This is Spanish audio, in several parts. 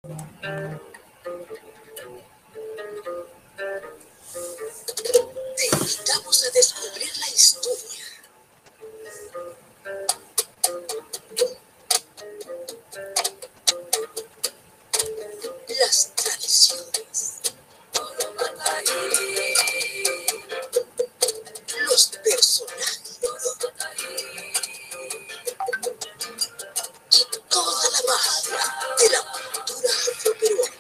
Te invitamos a descubrir la historia, las tradiciones, los personajes y toda la magia de la cultura afroperuana.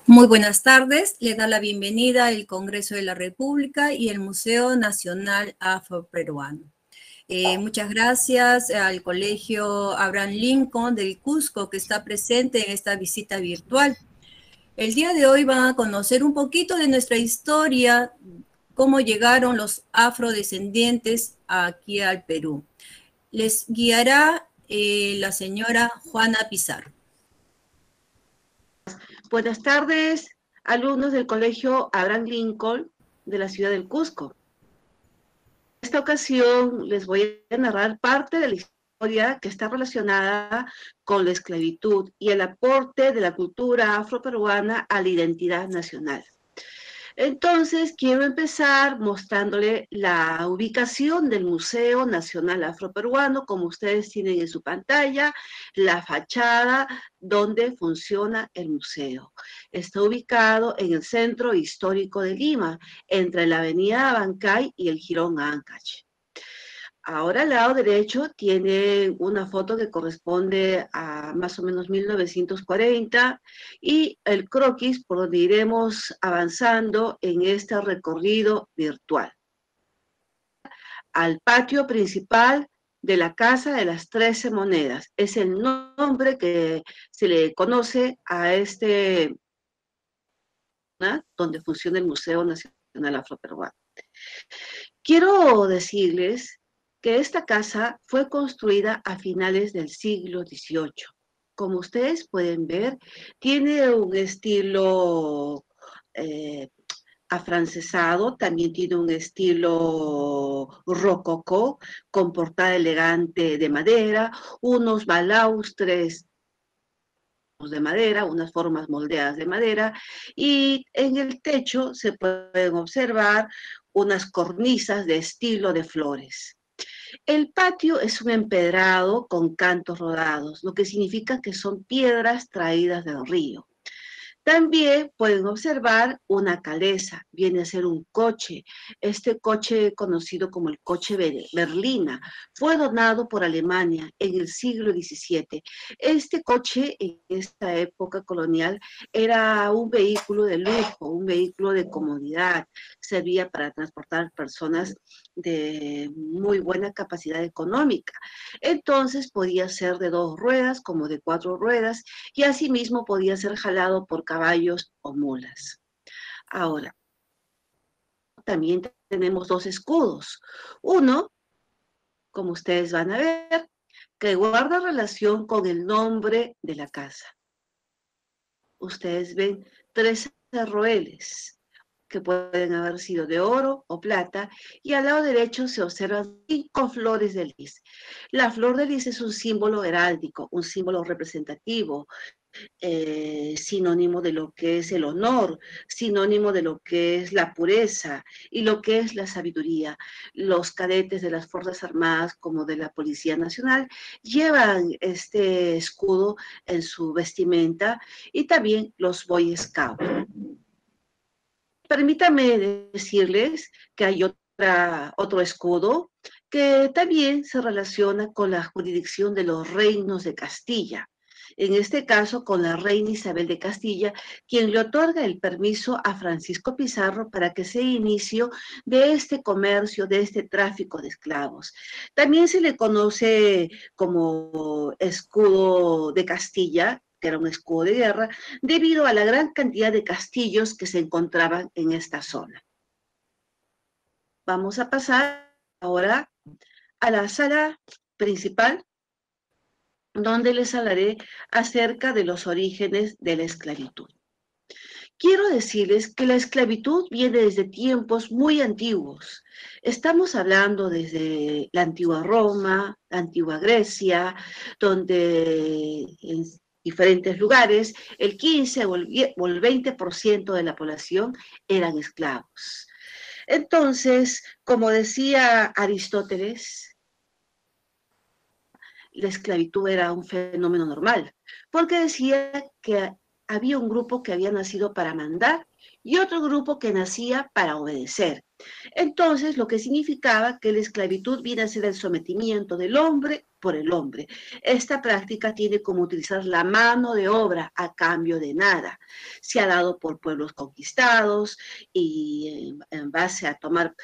Muy buenas tardes, le da la bienvenida el Congreso de la República y el Museo Nacional Afroperuano. Muchas gracias al Colegio Abraham Lincoln del Cusco que está presente en esta visita virtual. El día de hoy van a conocer un poquito de nuestra historia, cómo llegaron los afrodescendientes aquí al Perú. Les guiará la señora Juana Pizarro. Buenas tardes, alumnos del Colegio Abraham Lincoln de la ciudad del Cusco. En esta ocasión les voy a narrar parte de la historia que está relacionada con la esclavitud y el aporte de la cultura afroperuana a la identidad nacional. Entonces, quiero empezar mostrándole la ubicación del Museo Nacional Afroperuano, como ustedes tienen en su pantalla, la fachada donde funciona el museo. Está ubicado en el centro histórico de Lima, entre la avenida Abancay y el Jirón Ancash. Ahora al lado derecho tiene una foto que corresponde a más o menos 1940 y el croquis por donde iremos avanzando en este recorrido virtual. Al patio principal de la Casa de las 13 Monedas. Es el nombre que se le conoce a este, ¿no?, donde funciona el Museo Nacional Afroperuano. Quiero decirles que esta casa fue construida a finales del siglo XVIII. Como ustedes pueden ver, tiene un estilo afrancesado, también tiene un estilo rococó, con portada elegante de madera, unos balaustres de madera, unas formas moldeadas de madera, y en el techo se pueden observar unas cornisas de estilo de flores. El patio es un empedrado con cantos rodados, lo que significa que son piedras traídas del río. También pueden observar una calesa, viene a ser un coche. Este coche, conocido como el coche berlina, fue donado por Alemania en el siglo XVII. Este coche, en esta época colonial, era un vehículo de lujo, un vehículo de comodidad. Servía para transportar personas de muy buena capacidad económica. Entonces podía ser de 2 ruedas como de 4 ruedas y asimismo podía ser jalado por caballos o mulas. Ahora, también tenemos 2 escudos. Uno, como ustedes van a ver, que guarda relación con el nombre de la casa. Ustedes ven 3 arroeles que pueden haber sido de oro o plata, y al lado derecho se observan 5 flores de lis. La flor de lis es un símbolo heráldico, un símbolo representativo, sinónimo de lo que es el honor, sinónimo de lo que es la pureza y lo que es la sabiduría. Los cadetes de las Fuerzas Armadas como de la Policía Nacional llevan este escudo en su vestimenta, y también los Boy Scouts. Permítame decirles que hay otro escudo que también se relaciona con la jurisdicción de los reinos de Castilla. En este caso, con la reina Isabel de Castilla, quien le otorga el permiso a Francisco Pizarro para que sea inicio de este comercio, de este tráfico de esclavos. También se le conoce como escudo de Castilla, que era un escudo de guerra, debido a la gran cantidad de castillos que se encontraban en esta zona. Vamos a pasar ahora a la sala principal, donde les hablaré acerca de los orígenes de la esclavitud. quiero decirles que la esclavitud viene desde tiempos muy antiguos. Estamos hablando desde la antigua Roma, la antigua Grecia, donde en diferentes lugares el 15 o el 20% de la población eran esclavos. Entonces, como decía Aristóteles, la esclavitud era un fenómeno normal, porque decía que había un grupo que había nacido para mandar y otro grupo que nacía para obedecer. Entonces, lo que significaba que la esclavitud viene a ser el sometimiento del hombre por el hombre. Esta práctica tiene como utilizar la mano de obra a cambio de nada. Se ha dado por pueblos conquistados y en base a tomar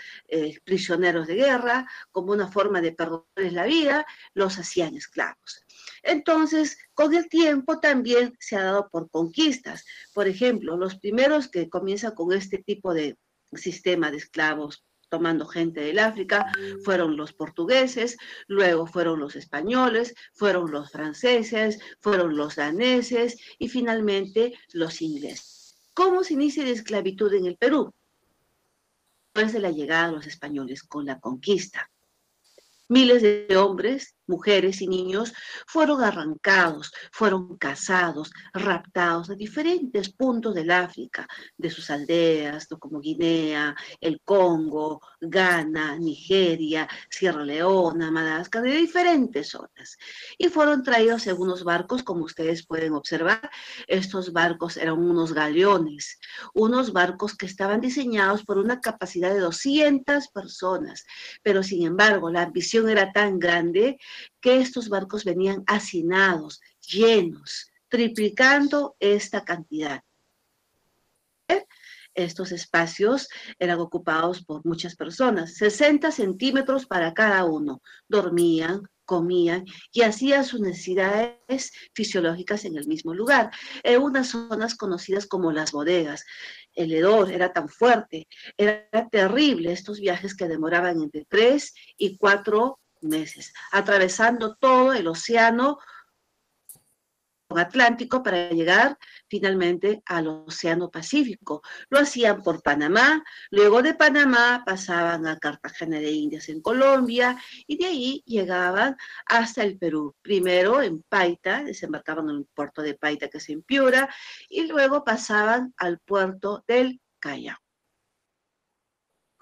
prisioneros de guerra como una forma de perdonarles la vida, los hacían esclavos. Entonces, con el tiempo también se ha dado por conquistas. Por ejemplo, los primeros que comienzan con este tipo de sistema de esclavos tomando gente del África fueron los portugueses, luego fueron los españoles, fueron los franceses, fueron los daneses y finalmente los ingleses. ¿Cómo se inicia la esclavitud en el Perú? Después de la llegada de los españoles con la conquista. Miles de hombres, mujeres y niños fueron arrancados, fueron cazados, raptados de diferentes puntos del África, de sus aldeas, como Guinea, el Congo, Ghana, Nigeria, Sierra Leona, Madagascar, de diferentes zonas. Y fueron traídos en unos barcos, como ustedes pueden observar. Estos barcos eran unos galeones, unos barcos que estaban diseñados por una capacidad de 200 personas, pero sin embargo la ambición era tan grande que estos barcos venían hacinados, llenos, triplicando esta cantidad. Estos espacios eran ocupados por muchas personas, 60 centímetros para cada uno. Dormían, comían y hacían sus necesidades fisiológicas en el mismo lugar, en unas zonas conocidas como las bodegas. El hedor era tan fuerte, era terrible estos viajes que demoraban entre 3 y 4 meses, atravesando todo el océano Atlántico para llegar finalmente al Océano Pacífico. Lo hacían por Panamá, luego de Panamá pasaban a Cartagena de Indias en Colombia y de ahí llegaban hasta el Perú. Primero en Paita, desembarcaban en el puerto de Paita que es en Piura y luego pasaban al puerto del Callao.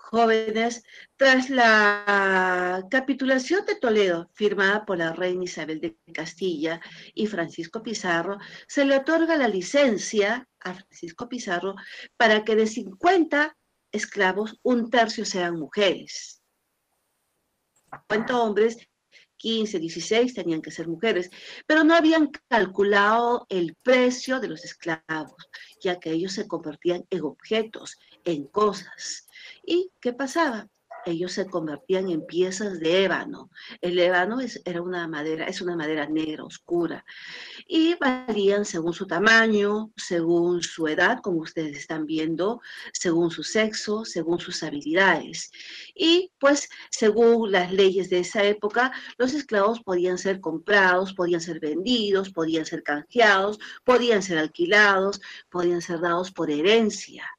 Jóvenes, tras la capitulación de Toledo, firmada por la reina Isabel de Castilla y Francisco Pizarro, se le otorga la licencia a Francisco Pizarro para que de 50 esclavos, un tercio sean mujeres. 50 hombres, 15, 16 tenían que ser mujeres, pero no habían calculado el precio de los esclavos, ya que ellos se convertían en objetos, en cosas. ¿Y qué pasaba? Ellos se convertían en piezas de ébano. El ébano es una madera negra, oscura, y varían según su tamaño, según su edad, como ustedes están viendo, según su sexo, según sus habilidades. Y pues, según las leyes de esa época, los esclavos podían ser comprados, podían ser vendidos, podían ser canjeados, podían ser alquilados, podían ser dados por herencia.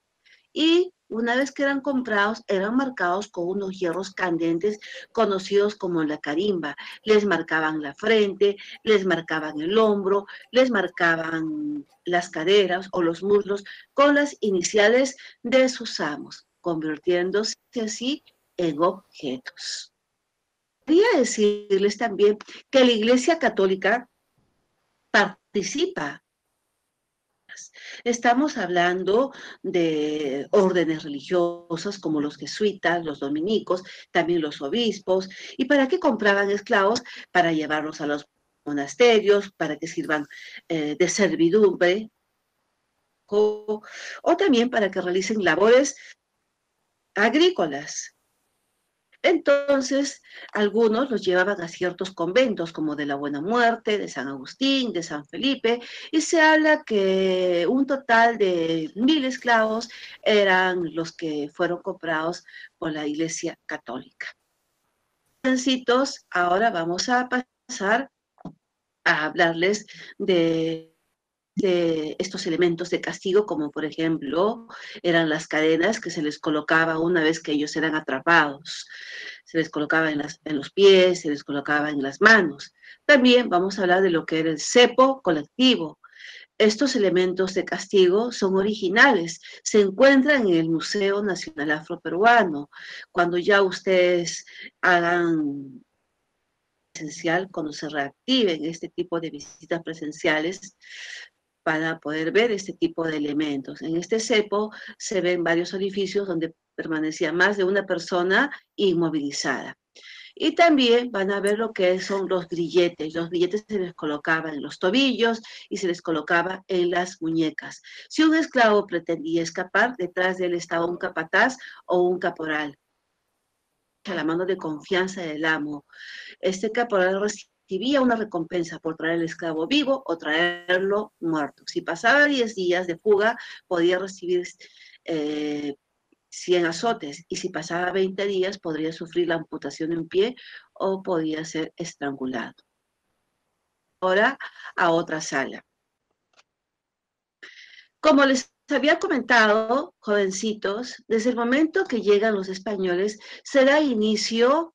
Y una vez que eran comprados, eran marcados con unos hierros candentes conocidos como la carimba. Les marcaban la frente, les marcaban el hombro, les marcaban las caderas o los muslos con las iniciales de sus amos, convirtiéndose así en objetos. Quería decirles también que la Iglesia Católica participa. Estamos hablando de órdenes religiosas como los jesuitas, los dominicos, también los obispos. ¿Y para qué compraban esclavos? Para llevarlos a los monasterios, para que sirvan de servidumbre, o también para que realicen labores agrícolas. Entonces, algunos los llevaban a ciertos conventos, como de la Buena Muerte, de San Agustín, de San Felipe, y se habla que un total de 1000 esclavos eran los que fueron comprados por la Iglesia Católica. Ahora vamos a pasar a hablarles de estos elementos de castigo, como por ejemplo eran las cadenas que se les colocaba una vez que ellos eran atrapados. Se les colocaba en los pies, se les colocaba en las manos. También vamos a hablar de lo que era el cepo colectivo. Estos elementos de castigo son originales, se encuentran en el Museo Nacional Afroperuano. Cuando ya ustedes hagan presencial, cuando se reactiven este tipo de visitas presenciales, para poder ver este tipo de elementos. En este cepo se ven varios orificios donde permanecía más de una persona inmovilizada. Y también van a ver lo que son los grilletes. Los grilletes se les colocaba en los tobillos y se les colocaba en las muñecas. Si un esclavo pretendía escapar, detrás de él estaba un capataz o un caporal, a la mano de confianza del amo. Este caporal recibía una recompensa por traer al esclavo vivo o traerlo muerto. Si pasaba 10 días de fuga, podía recibir 100 azotes, y si pasaba 20 días, podría sufrir la amputación de un pie o podía ser estrangulado. Ahora a otra sala. Como les había comentado, jovencitos, desde el momento que llegan los españoles, se da inicio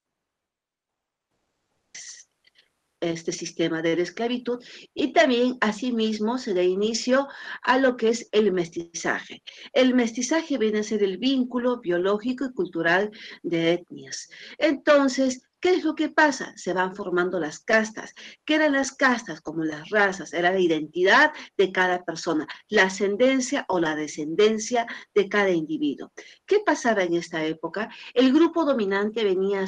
este sistema de la esclavitud, y también asimismo se da inicio a lo que es el mestizaje. El mestizaje viene a ser el vínculo biológico y cultural de etnias. Entonces, ¿qué es lo que pasa? Se van formando las castas. ¿Qué eran las castas? Como las razas, era la identidad de cada persona, la ascendencia o la descendencia de cada individuo. ¿Qué pasaba en esta época? El grupo dominante venía a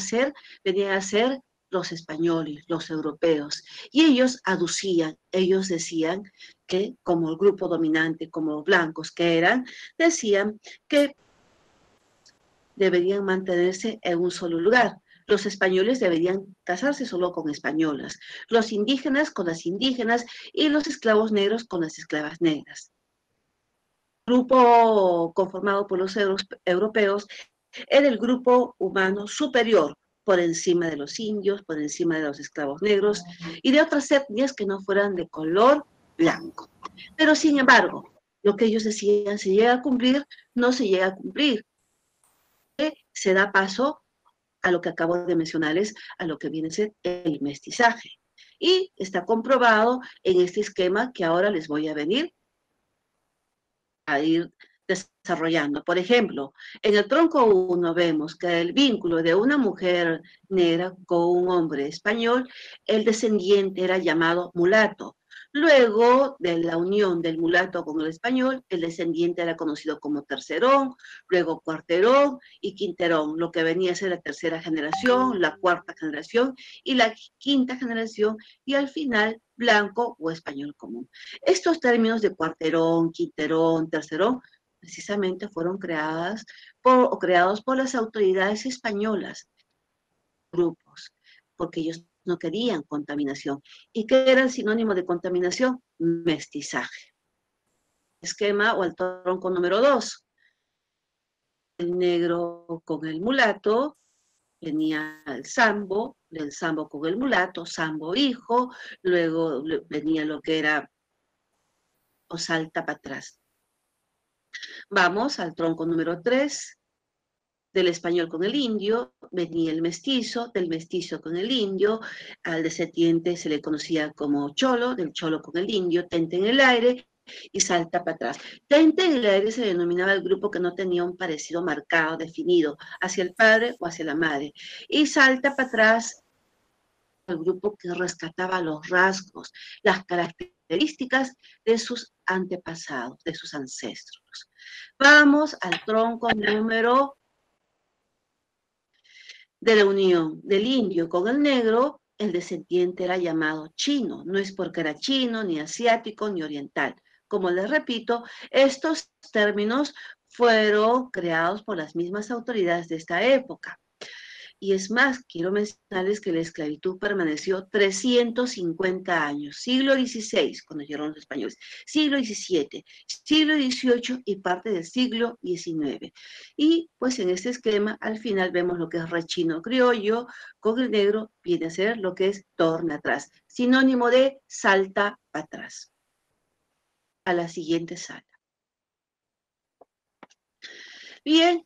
ser los españoles, los europeos, y ellos aducían, ellos decían que como el grupo dominante, como los blancos que eran, decían que deberían mantenerse en un solo lugar. Los españoles deberían casarse solo con españolas, los indígenas con las indígenas y los esclavos negros con las esclavas negras. El grupo conformado por los europeos era el grupo humano superior, por encima de los indios, por encima de los esclavos negros y de otras etnias que no fueran de color blanco. Pero sin embargo, lo que ellos decían se llega a cumplir, no se llega a cumplir. Se da paso a lo que acabo de mencionarles, a lo que viene a ser el mestizaje. Y está comprobado en este esquema que ahora les voy a venir a ir desarrollando. Por ejemplo, en el tronco 1 vemos que el vínculo de una mujer negra con un hombre español, el descendiente era llamado mulato. Luego de la unión del mulato con el español, el descendiente era conocido como tercerón, luego cuarterón y quinterón, lo que venía a ser la tercera generación, la cuarta generación y la quinta generación, y al final blanco o español común. Estos términos de cuarterón, quinterón, tercerón, precisamente fueron creados por las autoridades españolas, grupos, porque ellos no querían contaminación. ¿Y qué era el sinónimo de contaminación? Mestizaje. Esquema o el tronco número 2. El negro con el mulato, venía el sambo con el mulato, sambo hijo, luego venía lo que era o salta para atrás. Vamos al tronco número 3, del español con el indio, venía el mestizo, del mestizo con el indio, al descendiente se le conocía como cholo, del cholo con el indio, tente en el aire y salta para atrás. Tente en el aire se denominaba el grupo que no tenía un parecido marcado, definido, hacia el padre o hacia la madre, y salta para atrás el grupo que rescataba los rasgos, las características de sus antepasados, de sus ancestros. Vamos al tronco número de la unión del indio con el negro. El descendiente era llamado chino, no es porque era chino, ni asiático, ni oriental. Como les repito, estos términos fueron creados por las mismas autoridades de esta época. Y es más, quiero mencionarles que la esclavitud permaneció 350 años, siglo XVI, cuando llegaron los españoles, siglo XVII, siglo XVIII y parte del siglo XIX. Y pues en este esquema, al final vemos lo que es rechino criollo, con el negro viene a ser lo que es torna atrás, sinónimo de salta para atrás. a la siguiente sala. Bien,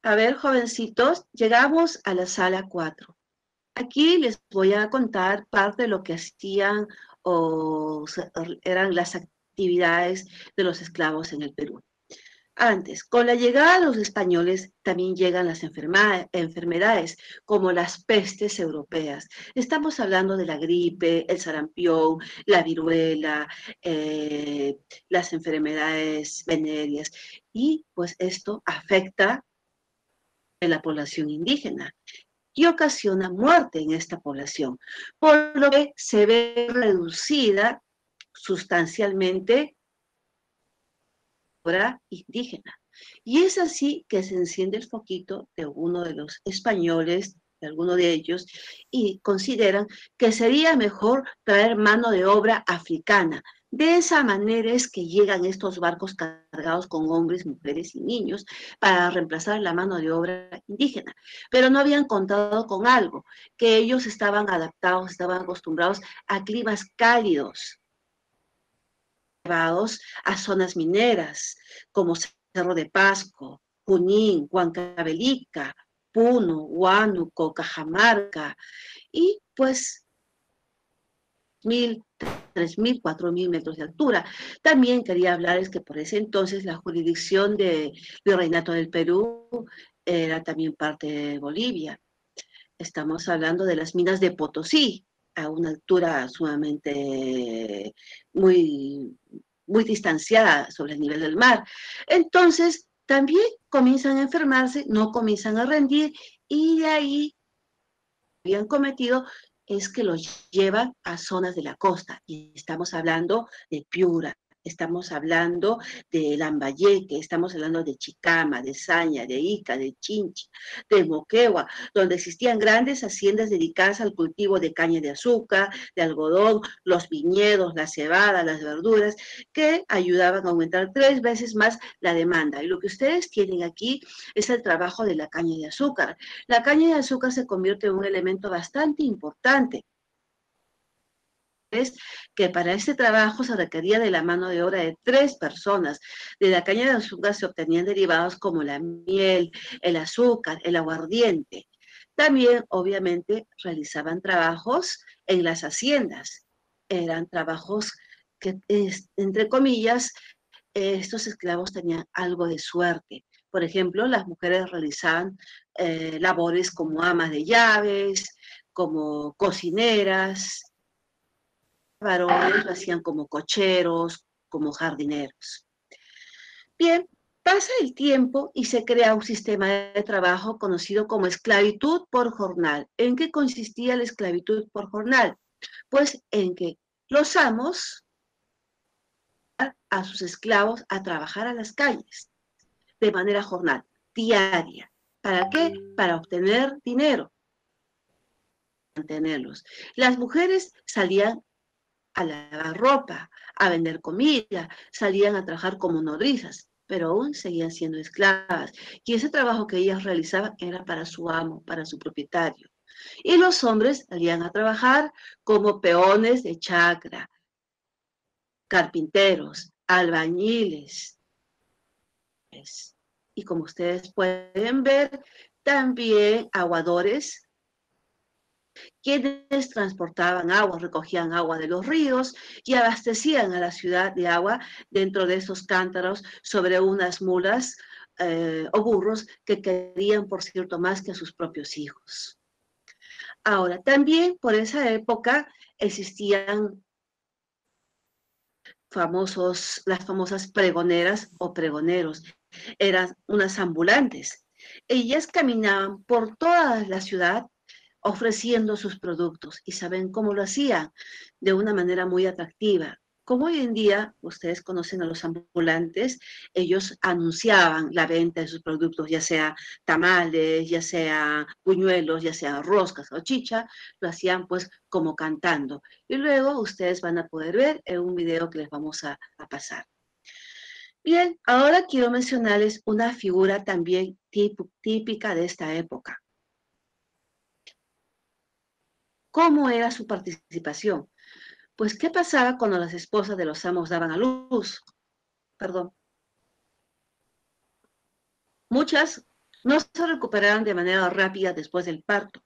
a ver, jovencitos, llegamos a la sala 4. Aquí les voy a contar parte de lo que hacían eran las actividades de los esclavos en el Perú. Antes, con la llegada de los españoles también llegan las enfermedades, como las pestes europeas. Estamos hablando de la gripe, el sarampión, la viruela, las enfermedades venéreas. Y pues esto afecta a la población indígena y ocasiona muerte en esta población, por lo que se ve reducida sustancialmente la obra indígena. Y es así que se enciende el foquito de uno de los españoles, de alguno de ellos, y consideran que sería mejor traer mano de obra africana. De esa manera es que llegan estos barcos cargados con hombres, mujeres y niños para reemplazar la mano de obra indígena. Pero no habían contado con algo, que ellos estaban adaptados, estaban acostumbrados a climas cálidos, llevados a zonas mineras, como Cerro de Pasco, Junín, Huancavelica, Puno, Huánuco, Cajamarca, y pues 1.000, 3.000, 4.000 metros de altura. También quería hablarles que por ese entonces la jurisdicción del Virreinato del Perú era también parte de Bolivia. Estamos hablando de las minas de Potosí, a una altura sumamente muy, muy distanciada sobre el nivel del mar. Entonces, también comienzan a enfermarse, no comienzan a rendir, y de ahí habían cometido es que los llevan a zonas de la costa. Y estamos hablando de Piura, estamos hablando de Lambayeque, estamos hablando de Chicama, de Saña, de Ica, de Chinchi, de Moquegua, donde existían grandes haciendas dedicadas al cultivo de caña de azúcar, de algodón, los viñedos, la cebada, las verduras, que ayudaban a aumentar 3 veces más la demanda. Y lo que ustedes tienen aquí es el trabajo de la caña de azúcar. La caña de azúcar se convierte en un elemento bastante importante. Es que para este trabajo se requería de la mano de obra de 3 personas. De la caña de azúcar se obtenían derivados como la miel, el azúcar, el aguardiente. También, obviamente, realizaban trabajos en las haciendas. Eran trabajos que, entre comillas, estos esclavos tenían algo de suerte. Por ejemplo, las mujeres realizaban labores como amas de llaves, como cocineras, varones lo hacían como cocheros, como jardineros. Bien, pasa el tiempo y se crea un sistema de trabajo conocido como esclavitud por jornal. ¿En qué consistía la esclavitud por jornal? Pues en que los amos a sus esclavos a trabajar a las calles de manera jornal, diaria. ¿Para qué? Para obtener dinero, mantenerlos. Las mujeres salían a lavar ropa, a vender comida, salían a trabajar como nodrizas, pero aún seguían siendo esclavas. Y ese trabajo que ellas realizaban era para su amo, para su propietario. Y los hombres salían a trabajar como peones de chacra, carpinteros, albañiles. Y como ustedes pueden ver, también aguadores, quienes transportaban agua, recogían agua de los ríos y abastecían a la ciudad de agua dentro de esos cántaros sobre unas mulas o burros que querían, por cierto, más que a sus propios hijos. Ahora, también por esa época existían las famosas pregoneras o pregoneros. Eran unas ambulantes. Ellas caminaban por toda la ciudad ofreciendo sus productos. ¿Y saben cómo lo hacían? De una manera muy atractiva. Como hoy en día ustedes conocen a los ambulantes, ellos anunciaban la venta de sus productos, ya sea tamales, ya sea buñuelos, ya sea roscas o chicha, lo hacían pues como cantando. Y luego ustedes van a poder ver en un video que les vamos a pasar. Bien, ahora quiero mencionarles una figura también típica de esta época. ¿Cómo era su participación? Pues, ¿qué pasaba cuando las esposas de los amos daban a luz? Perdón. Muchas no se recuperaban de manera rápida después del parto.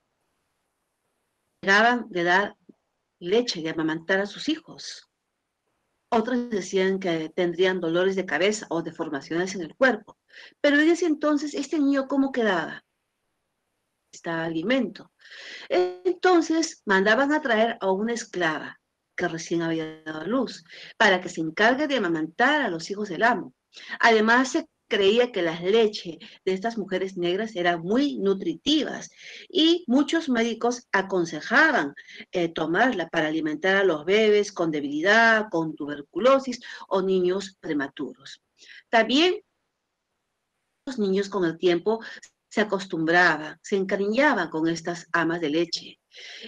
Llegaban de dar leche, de amamantar a sus hijos. Otros decían que tendrían dolores de cabeza o deformaciones en el cuerpo. Pero en ese entonces, ¿este niño cómo quedaba? Este alimento. Entonces mandaban a traer a una esclava que recién había dado a luz para que se encargue de amamantar a los hijos del amo. Además, se creía que las leches de estas mujeres negras eran muy nutritivas y muchos médicos aconsejaban tomarla para alimentar a los bebés con debilidad, con tuberculosis o niños prematuros. También los niños con el tiempo se acostumbraban, se encariñaban con estas amas de leche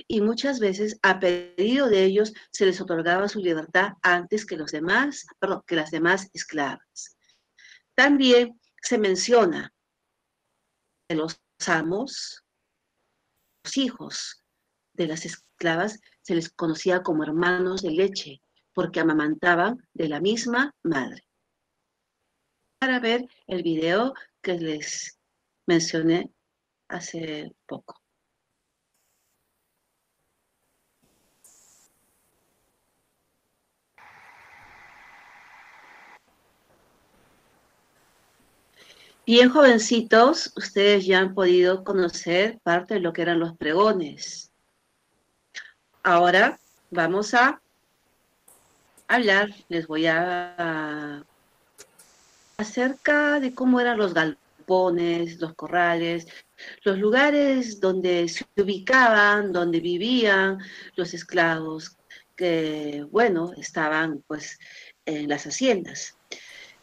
y muchas veces a pedido de ellos se les otorgaba su libertad antes que que las demás esclavas. También se menciona que los amos, los hijos de las esclavas, se les conocía como hermanos de leche porque amamantaban de la misma madre. Para ver el video que les mencioné hace poco. Bien, jovencitos, ustedes ya han podido conocer parte de lo que eran los pregones. Ahora vamos a hablar, les voy a acerca de cómo eran los galpones, los corrales, los lugares donde se ubicaban, donde vivían los esclavos que, bueno, estaban pues en las haciendas.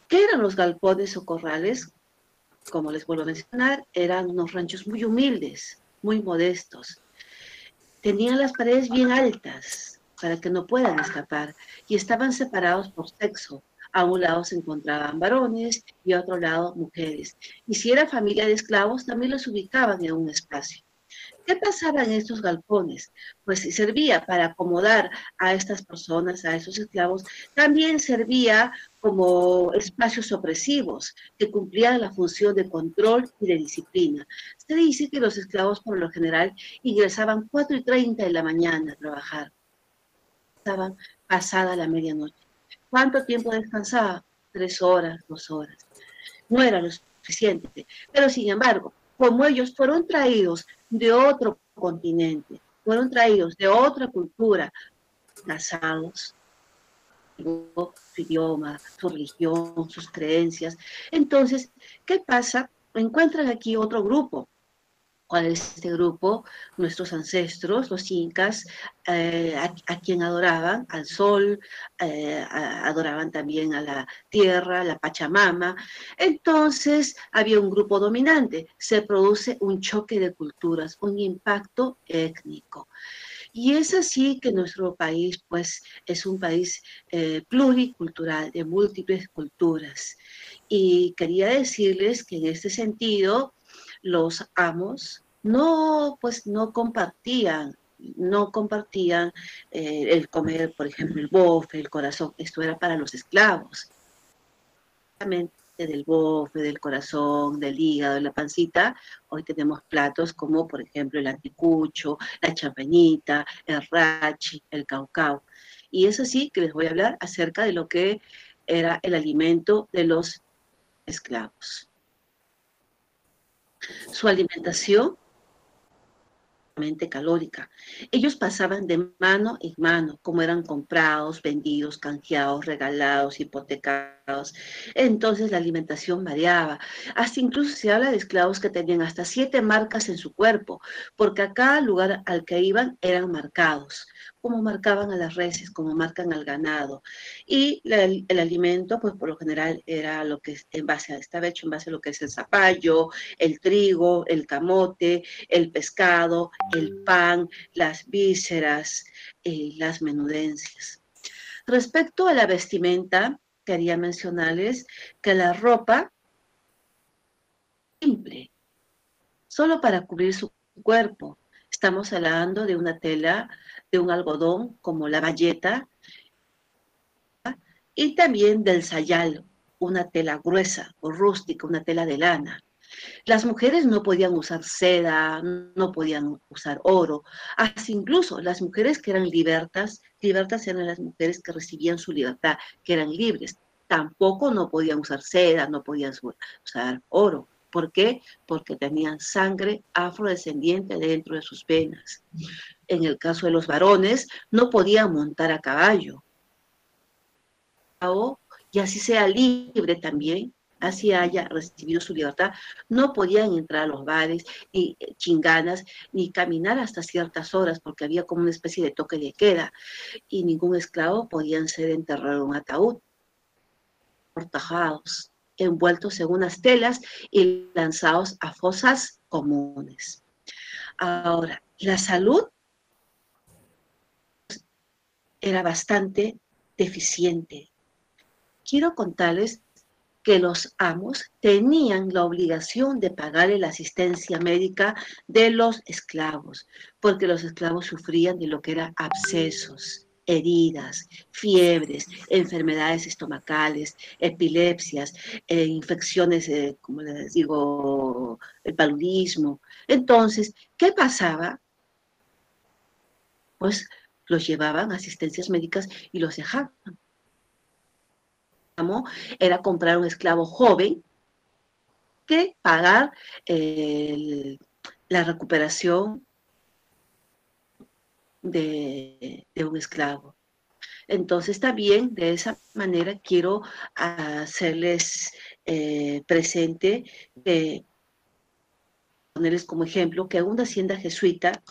¿Qué eran los galpones o corrales? Como les vuelvo a mencionar, eran unos ranchos muy humildes, muy modestos. Tenían las paredes bien altas para que no puedan escapar y estaban separados por sexo. A un lado se encontraban varones y a otro lado mujeres. Y si era familia de esclavos, también los ubicaban en un espacio. ¿Qué pasaba en estos galpones? Pues servía para acomodar a estas personas, a esos esclavos, también servía como espacios opresivos que cumplían la función de control y de disciplina. Se dice que los esclavos por lo general ingresaban 4:30 de la mañana a trabajar. Estaban pasada la medianoche. ¿Cuánto tiempo descansaba? 3 horas, 2 horas. No era lo suficiente. Pero sin embargo, como ellos fueron traídos de otro continente, fueron traídos de otra cultura, casados, su idioma, su religión, sus creencias. Entonces, ¿qué pasa? Encuentran aquí otro grupo. ¿Cuál es este grupo? Nuestros ancestros, los incas, a quien adoraban, al sol, adoraban también a la tierra, la Pachamama. Entonces había un grupo dominante, se produce un choque de culturas, un impacto étnico. Y es así que nuestro país, pues, es un país pluricultural, de múltiples culturas. Y quería decirles que en este sentido, los amos no, pues, no compartían el comer, por ejemplo, el bofe, el corazón. Esto era para los esclavos. Del bofe, del corazón, del hígado, de la pancita, hoy tenemos platos como, por ejemplo, el anticucho, la champañita, el rachi, el caucao. Y es así que les voy a hablar acerca de lo que era el alimento de los esclavos. Su alimentación calórica. Ellos pasaban de mano en mano, como eran comprados, vendidos, canjeados, regalados, hipotecados. Entonces la alimentación variaba. Hasta incluso se habla de esclavos que tenían hasta 7 marcas en su cuerpo, porque a cada lugar al que iban eran marcados, como marcaban a las reses, como marcan al ganado. Y el alimento, pues por lo general era lo que estaba hecho en base a lo que es el zapallo, el trigo, el camote, el pescado, el pan, las vísceras, las menudencias. Respecto a la vestimenta, quería mencionarles que la ropa simple, solo para cubrir su cuerpo. Estamos hablando de una tela, de un algodón como la bayeta, y también del sayal, una tela gruesa o rústica, una tela de lana. Las mujeres no podían usar seda, no podían usar oro, hasta incluso las mujeres que eran libertas eran las mujeres que recibían su libertad, que eran libres, tampoco no podían usar seda, no podían usar oro. ¿Por qué? Porque tenían sangre afrodescendiente dentro de sus venas. En el caso de los varones, no podían montar a caballo. Y así sea libre también, así haya recibido su libertad, no podían entrar a los bares, ni chinganas, ni caminar hasta ciertas horas, porque había como una especie de toque de queda, y ningún esclavo podían ser enterrado en un ataúd, cortajados, envueltos en unas telas y lanzados a fosas comunes. Ahora, la salud era bastante deficiente. Quiero contarles que los amos tenían la obligación de pagarle la asistencia médica de los esclavos, porque los esclavos sufrían de lo que eran abscesos, heridas, fiebres, enfermedades estomacales, epilepsias, infecciones, como les digo, el paludismo. Entonces, ¿qué pasaba? Pues los llevaban a asistencias médicas y los dejaban. Era comprar un esclavo joven que pagar la recuperación de un esclavo. Entonces también de esa manera quiero hacerles presente, ponerles como ejemplo que una hacienda jesuita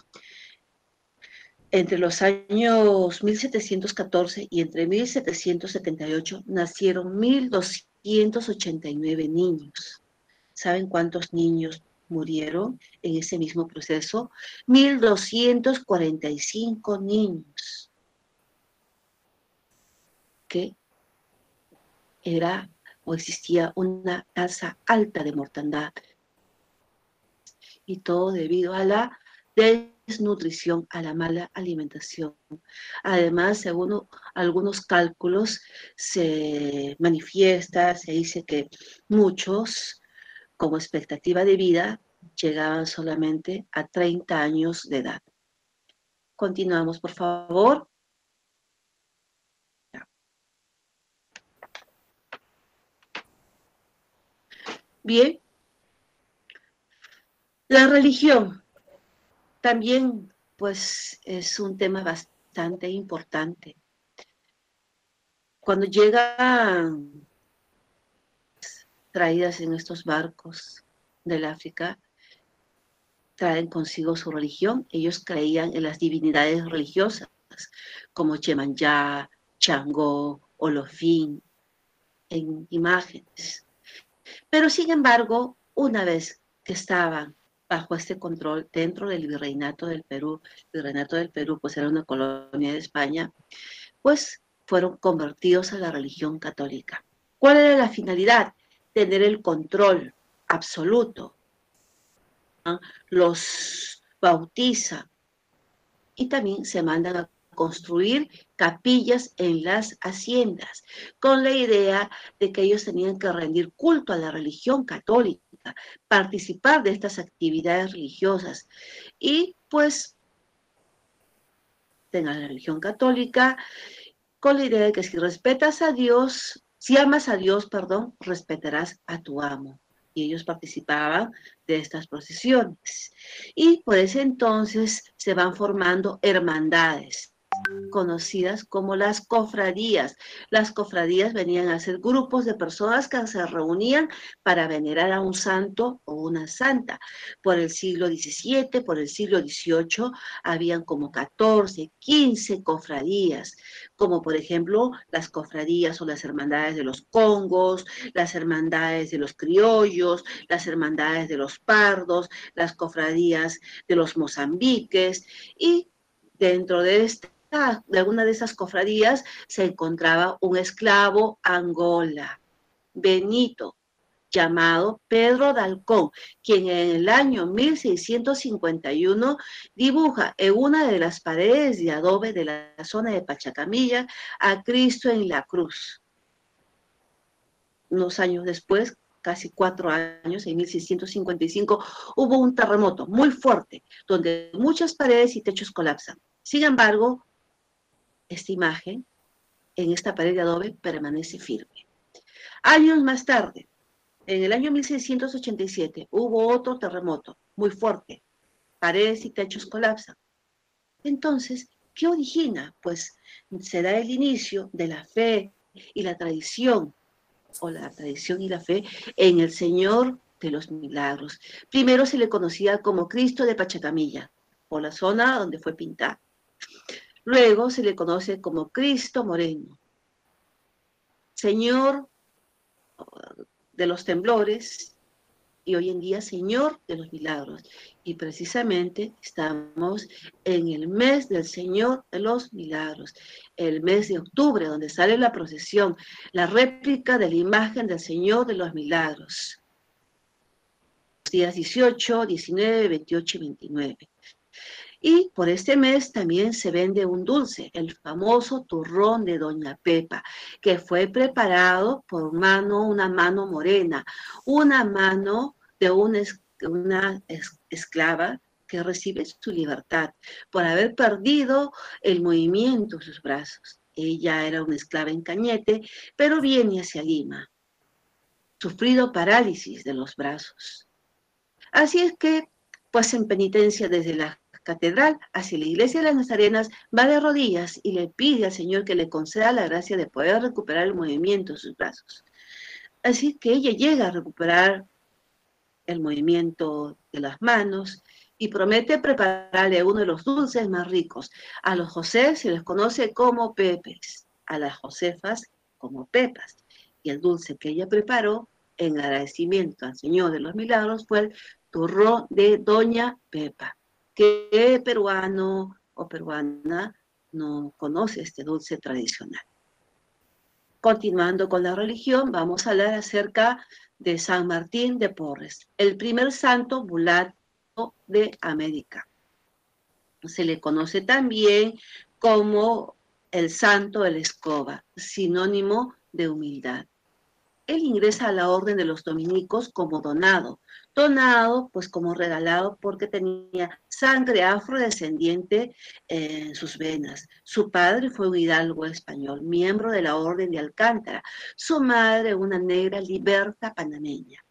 entre los años 1714 y entre 1778 nacieron 1.289 niños. ¿Saben cuántos niños murieron en ese mismo proceso? 1.245 niños. Que era o existía una tasa alta de mortandad. Y todo debido a la desnutrición, a la mala alimentación. Además, según algunos cálculos, se manifiesta, se dice que muchos, como expectativa de vida, llegaban solamente a 30 años de edad. Continuamos, por favor. Bien. La religión también, pues, es un tema bastante importante. Cuando llegan traídas en estos barcos del África, traen consigo su religión. Ellos creían en las divinidades religiosas, como Yemanjá, Changó, Olofín, en imágenes. Pero sin embargo, una vez que estaban bajo este control dentro del Virreinato del Perú, el Virreinato del Perú pues era una colonia de España, pues fueron convertidos a la religión católica. ¿Cuál era la finalidad? Tener el control absoluto. ¿No? Los bautizan y también se mandan a construir capillas en las haciendas, con la idea de que ellos tenían que rendir culto a la religión católica, participar de estas actividades religiosas y pues tengan la religión católica con la idea de que si respetas a Dios, si amas a Dios, perdón, respetarás a tu amo. Y ellos participaban de estas procesiones. Y por ese entonces se van formando hermandades, conocidas como las cofradías. Las cofradías venían a ser grupos de personas que se reunían para venerar a un santo o una santa. Por el siglo XVII, por el siglo XVIII, habían como 14, 15 cofradías, como por ejemplo las cofradías o las hermandades de los congos, las hermandades de los criollos, las hermandades de los pardos, las cofradías de los mozambiques, y dentro de alguna de esas cofradías se encontraba un esclavo Angola, Benito, llamado Pedro de Alcón, quien en el año 1651 dibuja en una de las paredes de adobe de la zona de Pachacamilla a Cristo en la cruz. unos años después, casi 4 años, en 1655, hubo un terremoto muy fuerte, donde muchas paredes y techos colapsan. Sin embargo, esta imagen en esta pared de adobe permanece firme. Años más tarde, en el año 1687, hubo otro terremoto muy fuerte, paredes y techos colapsan. Entonces, ¿qué origina? Pues se da el inicio de la fe y la tradición, o la tradición y la fe en el Señor de los Milagros. Primero se le conocía como Cristo de Pachacamilla, por la zona donde fue pintado. Luego se le conoce como Cristo Moreno, Señor de los temblores, y hoy en día Señor de los Milagros. Y precisamente estamos en el mes del Señor de los Milagros, el mes de octubre, donde sale la procesión, la réplica de la imagen del Señor de los Milagros. Los días 18, 19, 28 y 29. Y por este mes también se vende un dulce, el famoso turrón de Doña Pepa, que fue preparado por una mano morena, una mano de una esclava que recibe su libertad por haber perdido el movimiento de sus brazos. Ella era una esclava en Cañete, pero viene hacia Lima, sufrido parálisis de los brazos. Así es que, pues en penitencia desde la catedral hacia la iglesia de las Nazarenas, va de rodillas y le pide al Señor que le conceda la gracia de poder recuperar el movimiento de sus brazos. Así que ella llega a recuperar el movimiento de las manos y promete prepararle uno de los dulces más ricos. A los José se les conoce como pepes, a las Josefas como pepas. Y el dulce que ella preparó en agradecimiento al Señor de los Milagros fue el turrón de Doña Pepa. ¿Qué peruano o peruana no conoce este dulce tradicional? Continuando con la religión, vamos a hablar acerca de San Martín de Porres, el primer santo mulato de América. Se le conoce también como el santo de la escoba, sinónimo de humildad. Él ingresa a la orden de los dominicos como donado, pues como regalado porque tenía sangre afrodescendiente en sus venas. Su padre fue un hidalgo español, miembro de la orden de Alcántara, su madre una negra liberta panameña.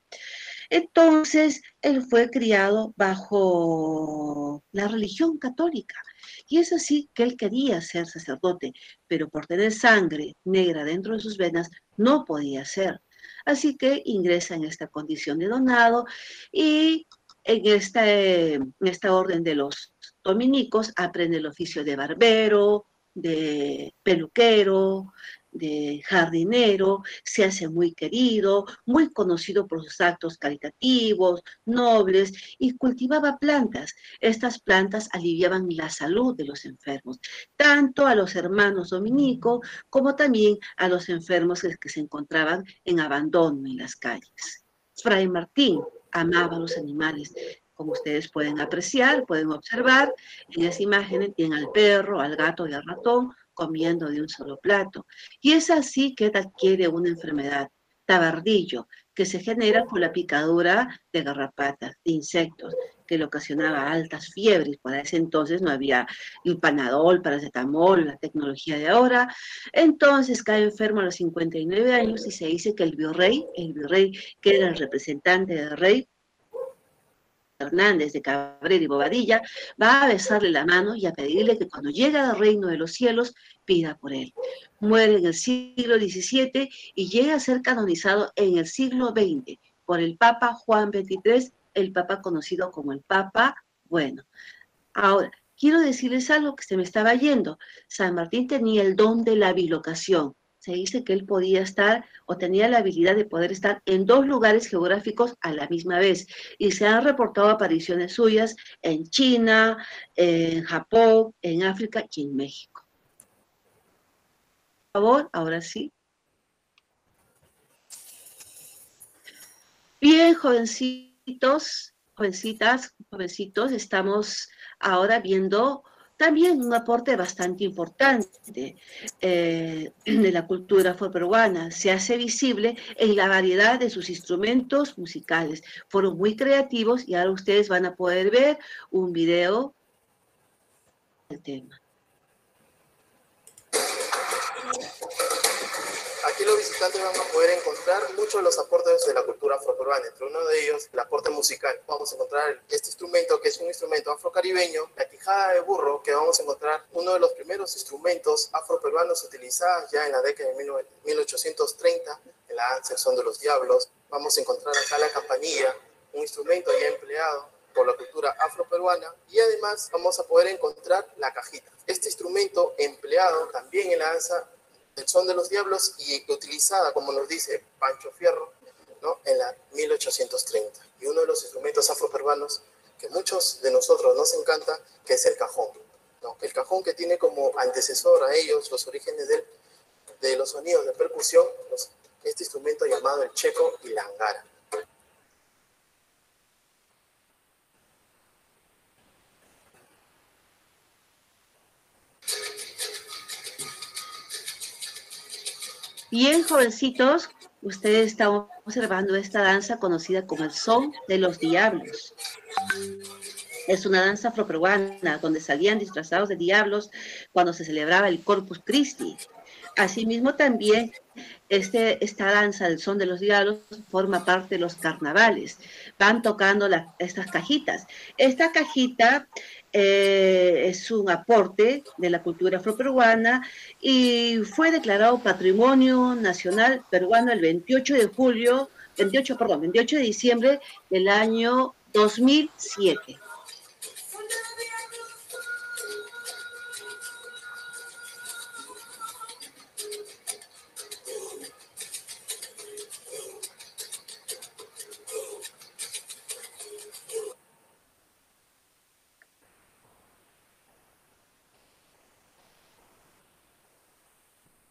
Entonces, él fue criado bajo la religión católica. Y es así que él quería ser sacerdote, pero por tener sangre negra dentro de sus venas, no podía ser. Así que ingresa en esta condición de donado y en esta orden de los dominicos aprende el oficio de barbero, de peluquero, de jardinero, se hace muy querido, muy conocido por sus actos caritativos, nobles, y cultivaba plantas. Estas plantas aliviaban la salud de los enfermos, tanto a los hermanos dominicos como también a los enfermos que se encontraban en abandono en las calles. Fray Martín amaba a los animales. Como ustedes pueden apreciar, pueden observar, en esa imagen tienen al perro, al gato y al ratón comiendo de un solo plato. Y es así que él adquiere una enfermedad, tabardillo, que se genera por la picadura de garrapatas, de insectos, que le ocasionaba altas fiebres. Para ese entonces no había el Panadol, paracetamol, la tecnología de ahora. Entonces cae enfermo a los 59 años y se dice que el virrey que era el representante del rey, Hernández de Cabrera y Bobadilla, va a besarle la mano y a pedirle que cuando llegue al reino de los cielos pida por él. Muere en el siglo XVII y llega a ser canonizado en el siglo XX por el Papa Juan XXIII, el Papa conocido como el Papa Bueno. Ahora, quiero decirles algo que se me estaba yendo. San Martín tenía el don de la bilocación. Se dice que él podía estar o tenía la habilidad de poder estar en 2 lugares geográficos a la misma vez. Y se han reportado apariciones suyas en China, en Japón, en África y en México. Por favor, ahora sí. Bien, jovencitos, jovencitas, jovencitos, estamos ahora viendo También un aporte bastante importante de la cultura afroperuana se hace visible en la variedad de sus instrumentos musicales. Fueron muy creativos y ahora ustedes van a poder ver un video del tema. Aquí los visitantes van a poder encontrar muchos de los aportes de la cultura afroperuana, entre uno de ellos el aporte musical. Vamos a encontrar este instrumento, que es un instrumento afrocaribeño, la quijada de burro, que vamos a encontrar uno de los primeros instrumentos afroperuanos utilizados ya en la década de 1830, en la danza El Son de los Diablos. Vamos a encontrar acá la campanilla, un instrumento ya empleado por la cultura afroperuana, y además vamos a poder encontrar la cajita. Este instrumento empleado también en la danza El Son de los Diablos y utilizada, como nos dice Pancho Fierro, ¿no?, en la 1830. Y uno de los instrumentos afroperuanos que muchos de nosotros nos encanta, que es el cajón, ¿no? El cajón, que tiene como antecesor a ellos los orígenes de los sonidos de percusión, este instrumento llamado el checo y la angara. Bien, jovencitos, ustedes están observando esta danza conocida como el Son de los Diablos. Es una danza afroperuana donde salían disfrazados de diablos cuando se celebraba el Corpus Christi. Asimismo, también esta danza del Son de los Diablos forma parte de los carnavales. Van tocando estas cajitas. Esta cajita es un aporte de la cultura afroperuana y fue declarado Patrimonio Nacional Peruano el 28 de diciembre del año 2007.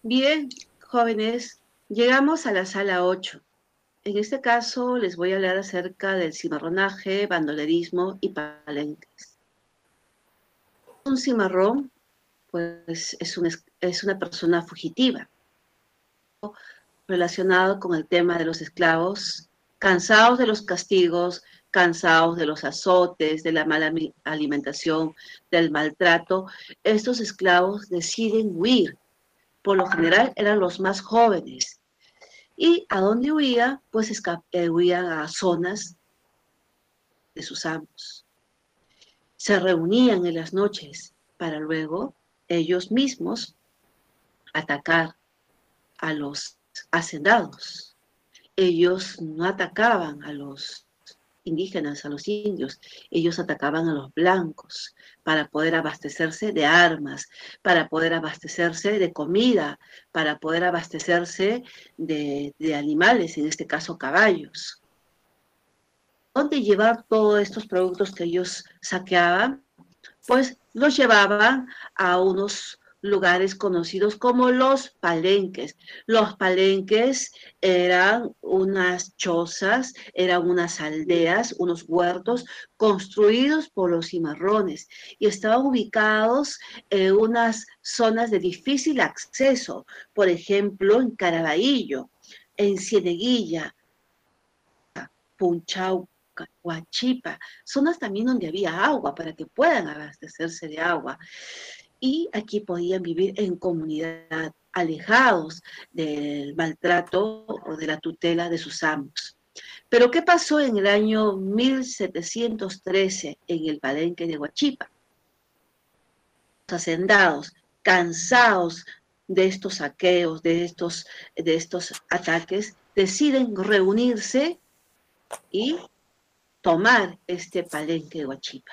Bien, jóvenes, llegamos a la sala 8. En este caso les voy a hablar acerca del cimarronaje, bandolerismo y palenques. Un cimarrón, pues, es una persona fugitiva, relacionado con el tema de los esclavos, cansados de los castigos, cansados de los azotes, de la mala alimentación, del maltrato. Estos esclavos deciden huir. Por lo general eran los más jóvenes. ¿Y a dónde huía? Pues huían a zonas de sus amos. Se reunían en las noches para luego ellos mismos atacar a los hacendados. Ellos no atacaban a los indígenas, a los indios, ellos atacaban a los blancos para poder abastecerse de armas, para poder abastecerse de comida, para poder abastecerse de animales, en este caso caballos. ¿Dónde llevar todos estos productos que ellos saqueaban? Pues los llevaban a unos lugares conocidos como los palenques. Los palenques eran unas chozas, eran unas aldeas, unos huertos construidos por los cimarrones y estaban ubicados en unas zonas de difícil acceso, por ejemplo, en Caraballo, en Cieneguilla, Punchauca, Huachipa, zonas también donde había agua para que puedan abastecerse de agua. Y aquí podían vivir en comunidad, alejados del maltrato o de la tutela de sus amos. Pero ¿qué pasó en el año 1713 en el palenque de Huachipa? Los hacendados, cansados de estos saqueos, de estos ataques, deciden reunirse y tomar este palenque de Huachipa.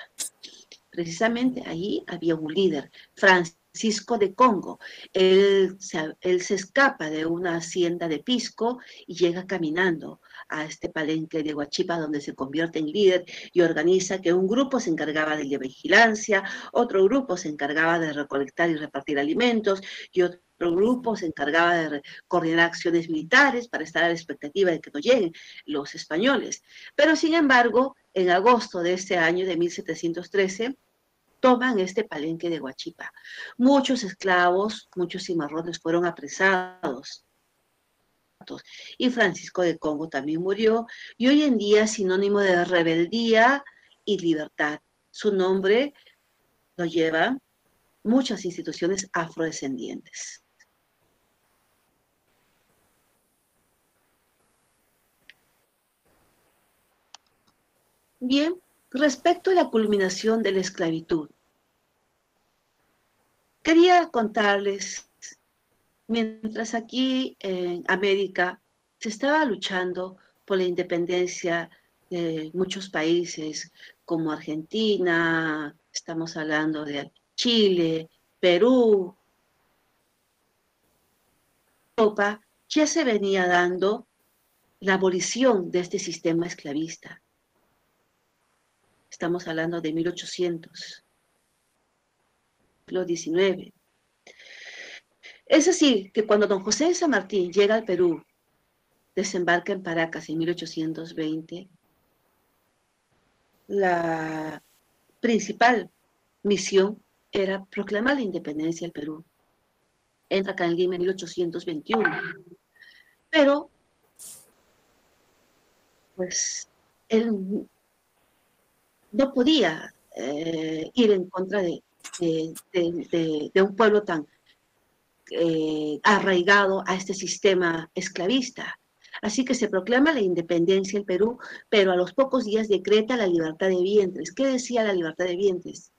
Precisamente allí había un líder, Francisco de Congo. Él se escapa de una hacienda de Pisco y llega caminando a este palenque de Huachipa, donde se convierte en líder y organiza que un grupo se encargaba de la vigilancia, otro grupo se encargaba de recolectar y repartir alimentos, y otro grupo se encargaba de coordinar acciones militares para estar a la expectativa de que no lleguen los españoles. Pero sin embargo, en agosto de este año de 1713, toman este palenque de Huachipa. Muchos esclavos, muchos cimarrones fueron apresados. Y Francisco de Congo también murió, y hoy en día es sinónimo de rebeldía y libertad. Su nombre lo llevan muchas instituciones afrodescendientes. Bien, respecto a la culminación de la esclavitud, quería contarles, mientras aquí en América se estaba luchando por la independencia de muchos países como Argentina, estamos hablando de Chile, Perú, Europa, ya se venía dando la abolición de este sistema esclavista. Estamos hablando de 1800, siglo XIX. Es así que cuando don José de San Martín llega al Perú, desembarca en Paracas en 1820, la principal misión era proclamar la independencia del Perú. Entra acá en Lima en 1821. Pero, pues, él no podía ir en contra de un pueblo tan arraigado a este sistema esclavista. Así que se proclama la independencia del Perú, pero a los pocos días decreta la libertad de vientres. ¿Qué decía la libertad de vientres?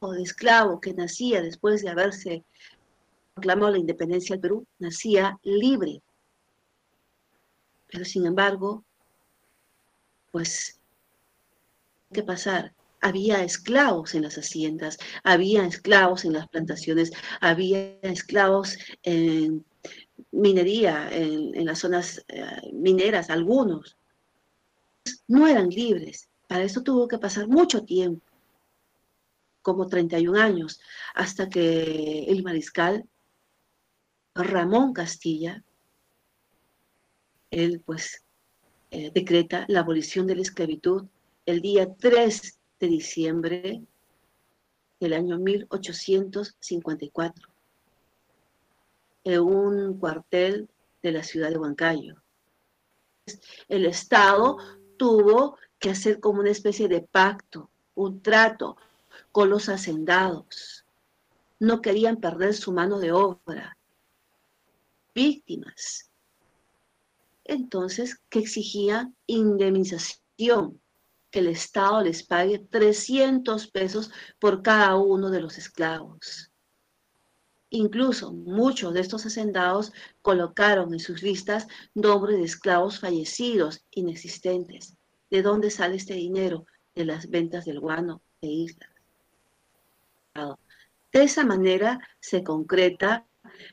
O de esclavo que nacía después de haberse proclamado la independencia del Perú, nacía libre. Pero sin embargo, pues, ¿qué pasar? Había esclavos en las haciendas, había esclavos en las plantaciones, había esclavos en minería, en las zonas mineras, algunos. No eran libres. Para eso tuvo que pasar mucho tiempo, como 31 años, hasta que el mariscal Ramón Castilla, él pues decreta la abolición de la esclavitud el día 3 de diciembre del año 1854, en un cuartel de la ciudad de Huancayo. El Estado tuvo que hacer como una especie de pacto, un trato con los hacendados. No querían perder su mano de obra. Víctimas. Entonces, que exigían indemnización, que el Estado les pague 300 pesos por cada uno de los esclavos. Incluso muchos de estos hacendados colocaron en sus listas nombres de esclavos fallecidos, inexistentes. ¿De dónde sale este dinero? De las ventas del guano de islas. De esa manera se concreta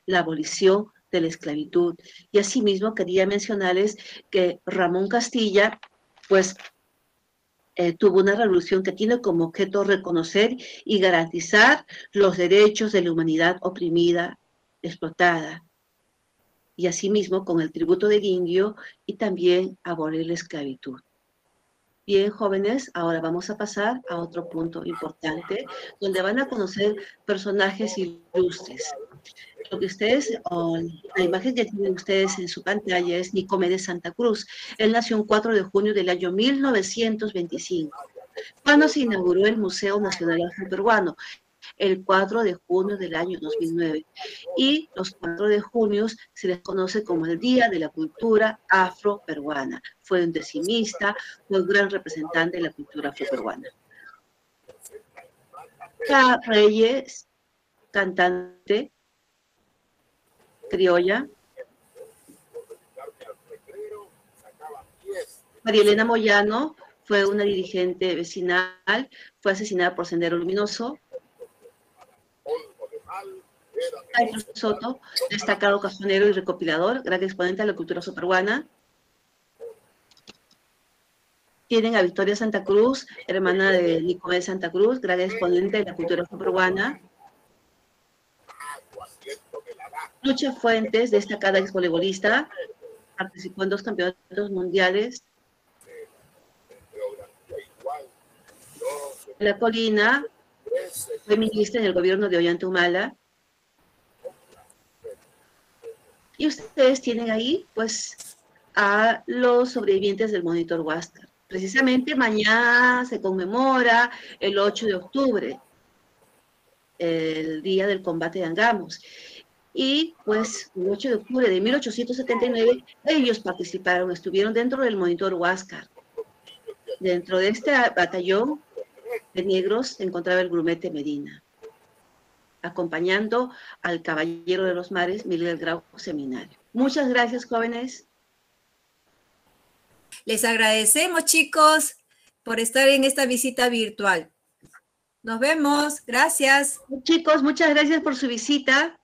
la abolición de la esclavitud. Y asimismo quería mencionarles que Ramón Castilla, pues, tuvo una revolución que tiene como objeto reconocer y garantizar los derechos de la humanidad oprimida, explotada, y asimismo con el tributo del indio y también abolir la esclavitud. Bien, jóvenes, ahora vamos a pasar a otro punto importante, donde van a conocer personajes ilustres. Lo que ustedes, la imagen que tienen ustedes en su pantalla es Nicomé de Santa Cruz. Él nació el 4 de junio del año 1925, cuando se inauguró el Museo Nacional Afroperuano, el 4 de junio del año 2009. Y los 4 de junio se les conoce como el Día de la Cultura Afroperuana. Fue un decimista, fue un gran representante de la cultura afroperuana. Reyes, cantante criolla. María Elena Moyano fue una dirigente vecinal, fue asesinada por Sendero Luminoso. Jaime Soto, destacado cajonero y recopilador, gran exponente de la cultura afroperuana. Tienen a Victoria Santa Cruz, hermana de Nicomé Santa Cruz, gran exponente de la cultura afroperuana. Lucha Fuentes, destacada exvoleibolista, participó en 2 campeonatos mundiales. La Colina, fue ministra en el gobierno de Ollanta Humala. Y ustedes tienen ahí, pues, a los sobrevivientes del monitor Huáscar. Precisamente mañana se conmemora el 8 de octubre, el día del combate de Angamos. Y pues el 8 de octubre de 1879 ellos participaron, estuvieron dentro del monitor Huáscar. Dentro de este batallón de negros se encontraba el grumete Medina, acompañando al caballero de los mares, Miguel Grau Seminario. Muchas gracias, jóvenes. Les agradecemos, chicos, por estar en esta visita virtual. Nos vemos. Gracias. Chicos, muchas gracias por su visita.